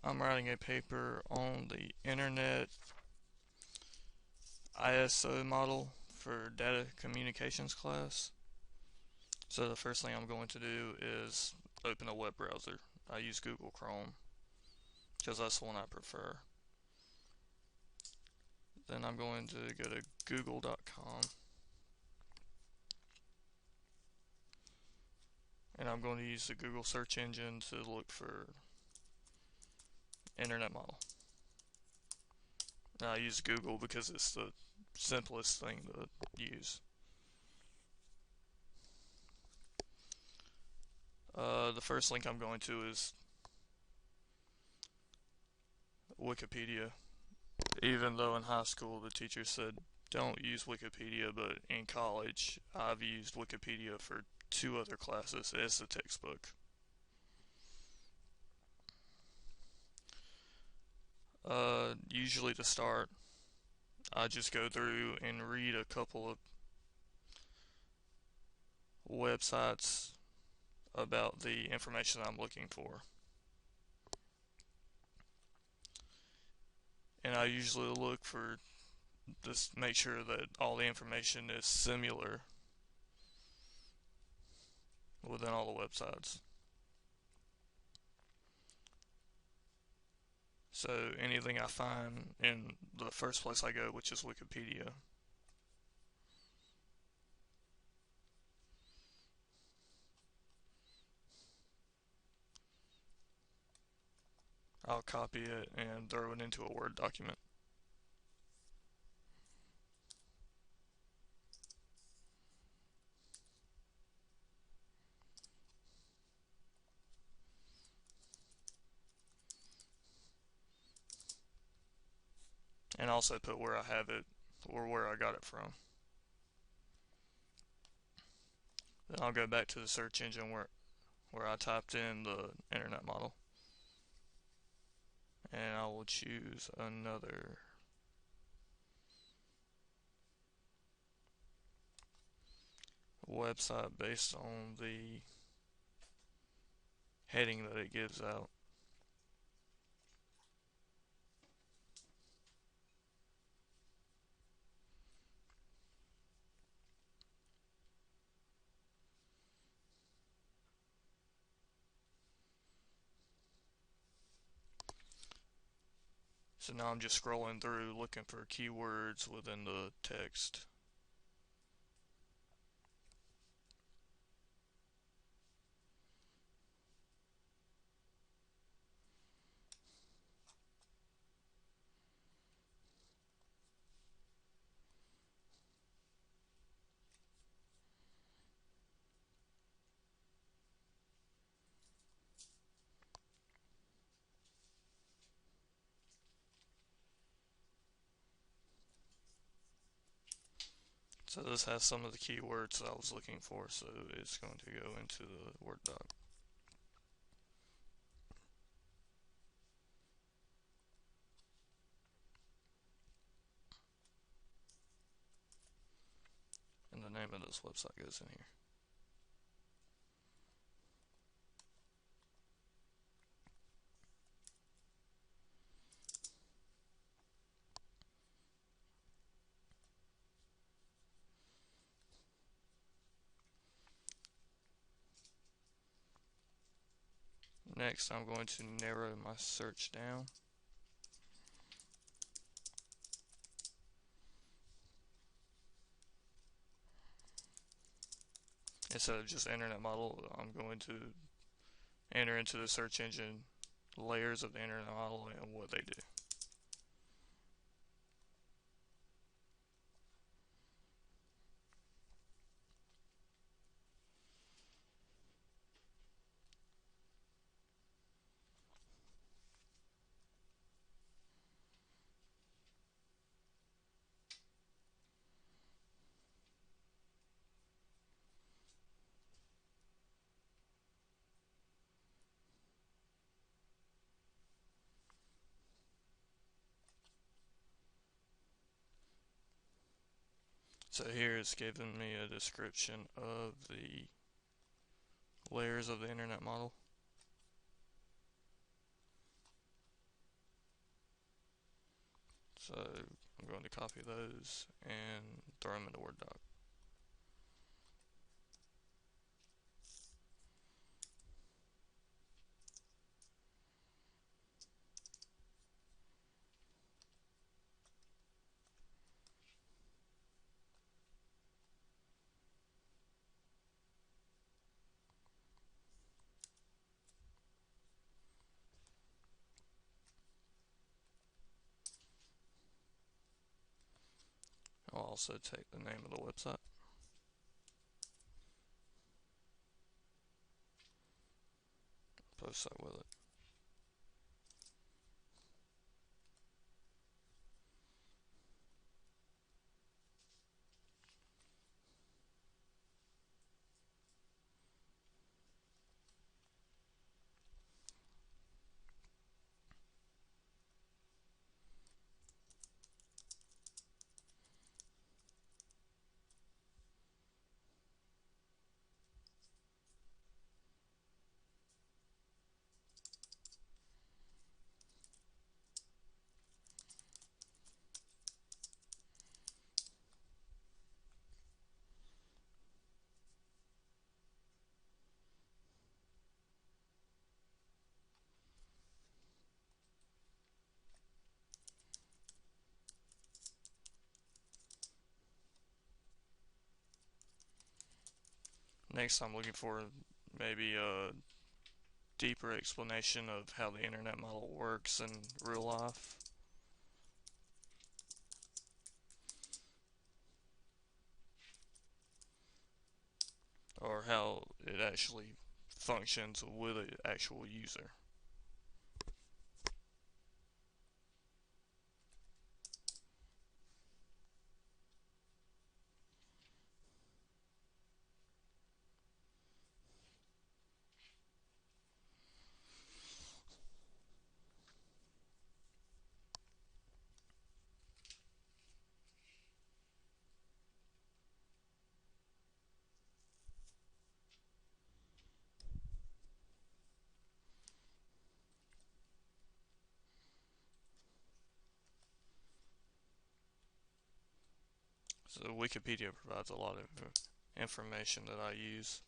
I'm writing a paper on the internet ISO model for data communications class. So the first thing I'm going to do is open a web browser. I use Google Chrome because that's the one I prefer. Then I'm going to go to google.com and I'm going to use the Google search engine to look for internet model. Now I use Google because it's the simplest thing to use. The first link I'm going to is Wikipedia. Even though in high school the teacher said don't use Wikipedia, but in college I've used Wikipedia for two other classes as the textbook. Usually to start, I just go through and read a couple of websites about the information I'm looking for. And I usually look for just make sure that all the information is similar within all the websites. So anything I find in the first place I go, which is Wikipedia, I'll copy it and throw it into a Word document. And also put where I have it or where I got it from. Then I'll go back to the search engine where I typed in the internet model. And I will choose another website based on the heading that it gives out. So now I'm just scrolling through looking for keywords within the text. So this has some of the keywords that I was looking for, so it's going to go into the Word doc. And the name of this website goes in here. Next, I'm going to narrow my search down. Instead of just internet model, I'm going to enter into the search engine layers of the internet model and what they do. So here it's giving me a description of the layers of the internet model. So I'm going to copy those and throw them in the Word doc. I'll also take the name of the website. Post that with it. Next, I'm looking for maybe a deeper explanation of how the internet model works in real life. Or how it actually functions with an actual user. So Wikipedia provides a lot of information that I use.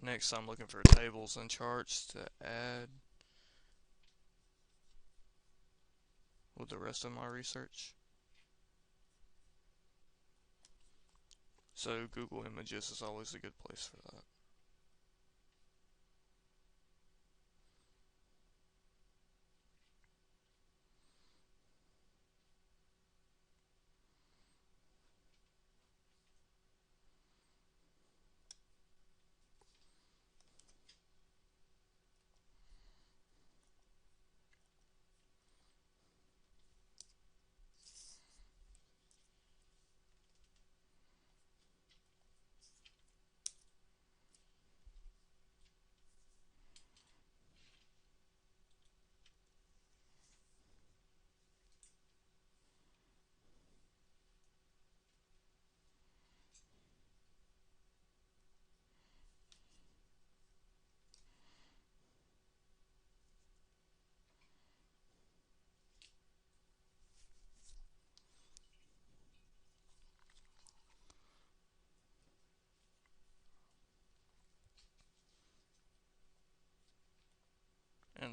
Next, I'm looking for tables and charts to add with the rest of my research. So Google Images is always a good place for that.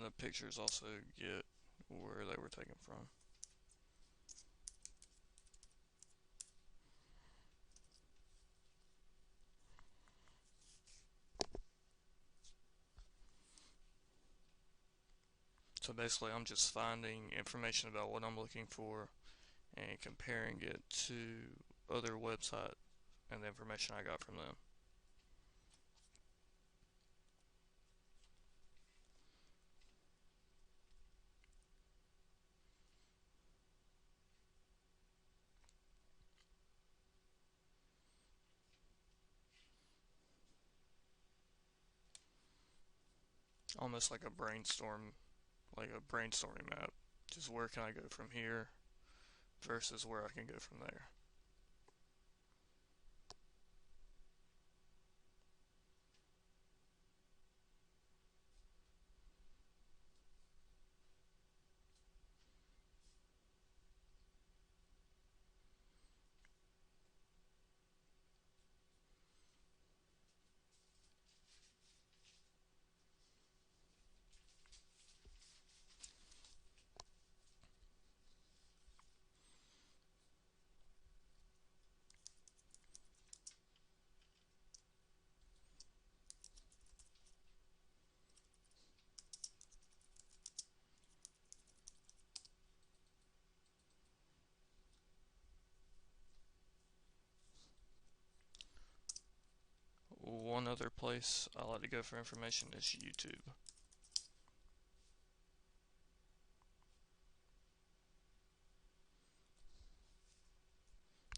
then the pictures also get where they were taken from. So basically I'm just finding information about what I'm looking for and comparing it to other websites and the information I got from them. Almost like a brainstorming map. Just where can I go from here versus where I can go from there. One other place I like to go for information is YouTube.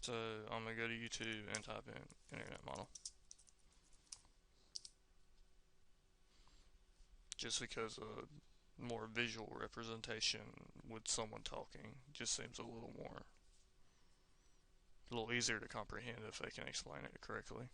So I'm going to go to YouTube and type in internet model. Just because a more visual representation with someone talking just seems a little easier to comprehend if they can explain it correctly.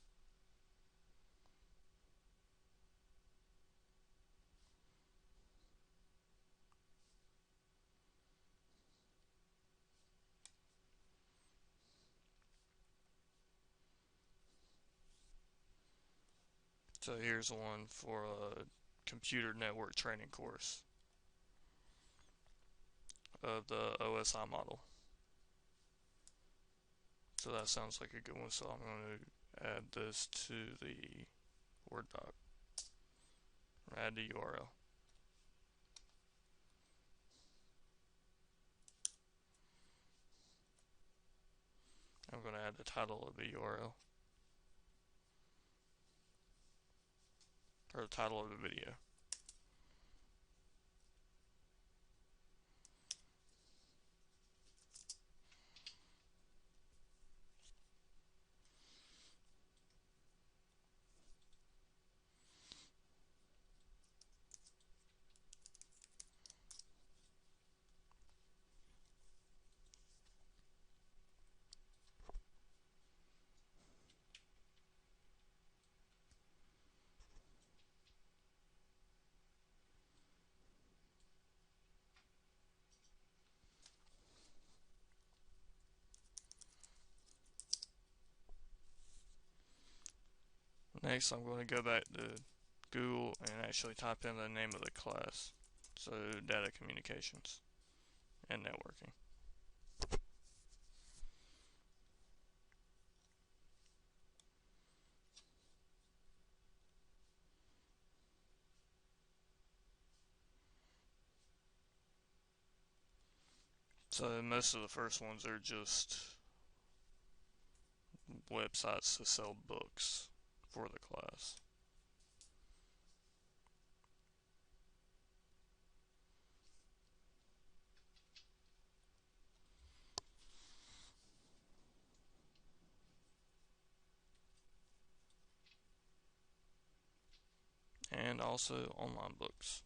So here's one for a computer network training course of the OSI model. So that sounds like a good one, so I'm going to add this to the Word doc. Add the URL. I'm going to add the title of the URL, or the title of the video. Next, I'm going to go back to Google and actually type in the name of the class. So, data communications and networking. So, most of the first ones are just websites to sell books for the class. And also online books.